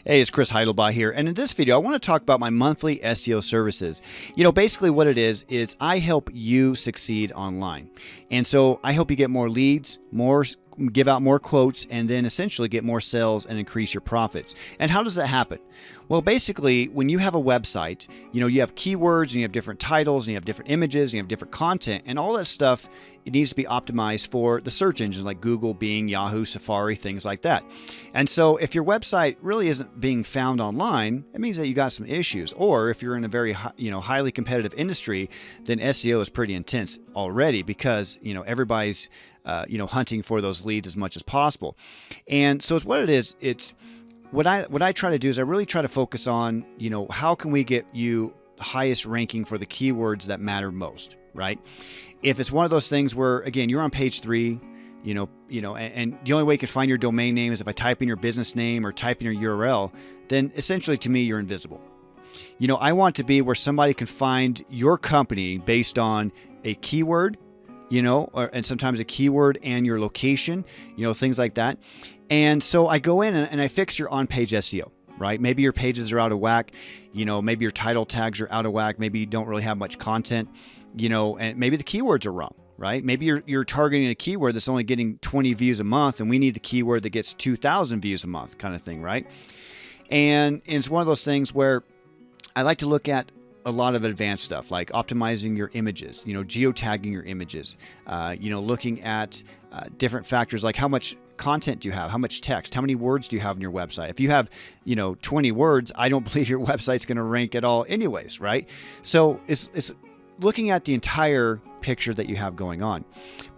Hey, it's Chris Heidlebaugh here, and in this video, I want to talk about my monthly SEO services. Basically what it is I help you succeed online. And so I help you get more leads, give out more quotes, and then essentially get more sales and increase your profits. And how does that happen? Well, basically, when you have a website, you have keywords and you have different titles and you have different images and you have different content, and all that stuff, it needs to be optimized for the search engines like Google, Bing, Yahoo, Safari, things like that. And so if your website really isn't being found online, it means that you got some issues. Or if you're in a very highly competitive industry, then SEO is pretty intense already because everybody's hunting for those leads as much as possible. And so it's what it is. It's what I try to do is I really try to focus on, how can we get you the highest ranking for the keywords that matter most, right? If it's one of those things where, again, you're on page 3, and the only way you can find your domain name is if I type in your business name or type in your URL, then essentially to me, you're invisible. I want to be where somebody can find your company based on a keyword, and sometimes a keyword and your location, things like that. And so I go in and I fix your on-page SEO, right? Maybe your pages are out of whack, maybe your title tags are out of whack, maybe you don't really have much content, and maybe the keywords are wrong, right? Maybe you're targeting a keyword that's only getting 20 views a month and we need the keyword that gets 2,000 views a month kind of thing, right? And it's one of those things where I like to look at a lot of advanced stuff like optimizing your images, geotagging your images, looking at different factors like how much content do you have, how much text, how many words do you have on your website. If you have, 20 words, I don't believe your website's going to rank at all anyways, right? So it's looking at the entire picture that you have going on.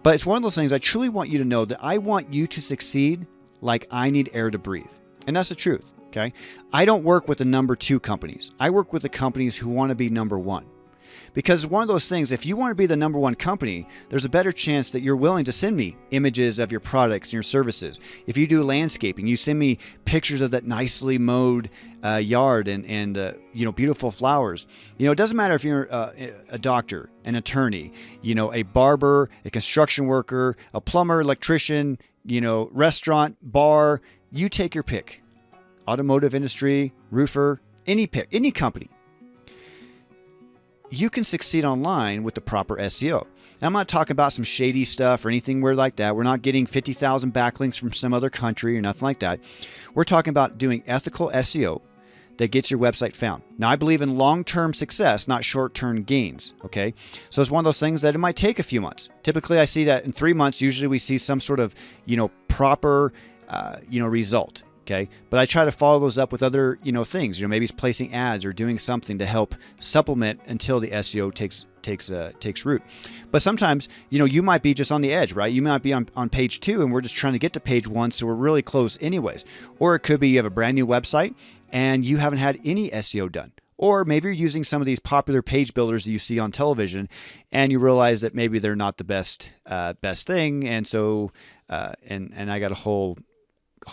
But it's one of those things I truly want you to know that I want you to succeed like I need air to breathe. And that's the truth. Okay. I don't work with the number 2 companies. I work with the companies who want to be number 1. Because one of those things, if you want to be the number 1 company, there's a better chance that you're willing to send me images of your products and your services. If you do landscaping, you send me pictures of that nicely mowed yard and beautiful flowers. It doesn't matter if you're a doctor, an attorney, a barber, a construction worker, a plumber, electrician, restaurant, bar, you take your pick. Automotive industry, roofer, any company. You can succeed online with the proper SEO. Now, I'm not talking about some shady stuff or anything weird like that. We're not getting 50,000 backlinks from some other country or nothing like that. We're talking about doing ethical SEO that gets your website found. Now, I believe in long-term success, not short-term gains, okay? So it's one of those things that it might take a few months. Typically, I see that in 3 months, usually we see some sort of, proper, result. Okay. But I try to follow those up with other, things, maybe it's placing ads or doing something to help supplement until the SEO takes root. But sometimes, you might be just on the edge, right? You might be on page 2 and we're just trying to get to page 1. So we're really close anyways. Or it could be you have a brand new website and you haven't had any SEO done. Or maybe you're using some of these popular page builders that you see on television and you realize that maybe they're not the best thing. And so, and I got a whole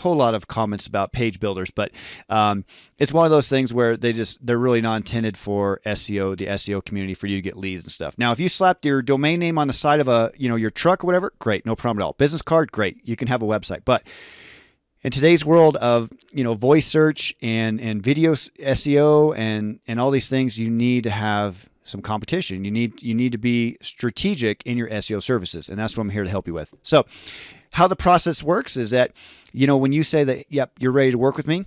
lot of comments about page builders, but it's one of those things where they're really not intended for SEO, the SEO community, for you to get leads and stuff. Now, if you slapped your domain name on the side of your truck or whatever, great, no problem at all. Business card, great, you can have a website. But in today's world of voice search and video SEO and all these things, you need to have some competition. You need to be strategic in your SEO services, and that's what I'm here to help you with. So how the process works is that, when you say that, yep, you're ready to work with me,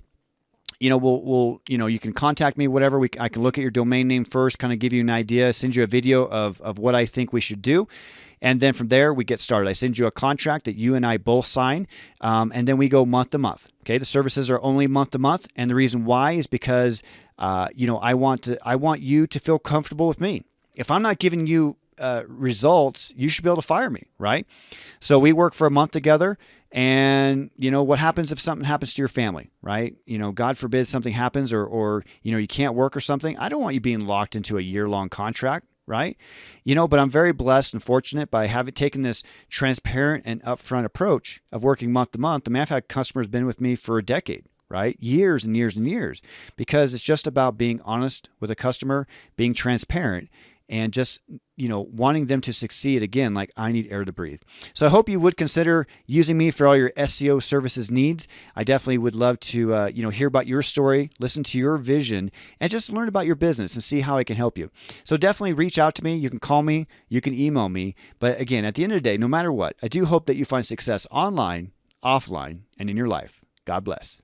we'll you can contact me, whatever. I can look at your domain name first, kind of give you an idea, send you a video of what I think we should do. And then from there, we get started. I send you a contract that you and I both sign, and then we go month to month. Okay, the services are only month to month, and the reason why is because, I want you to feel comfortable with me. If I'm not giving you results, you should be able to fire me, right? So we work for a month together, and what happens if something happens to your family, right? God forbid something happens, or you can't work or something. I don't want you being locked into a year-long contract, right? But I'm very blessed and fortunate by having taken this transparent and upfront approach of working month to month. I mean, I've had customers been with me for a decade, right? Years and years and years, because it's just about being honest with a customer, being transparent, and just, wanting them to succeed again, like I need air to breathe. So I hope you would consider using me for all your SEO services needs. I definitely would love to, hear about your story, listen to your vision, and just learn about your business and see how I can help you. So definitely reach out to me. You can call me, you can email me. But again, at the end of the day, no matter what, I do hope that you find success online, offline, and in your life. God bless.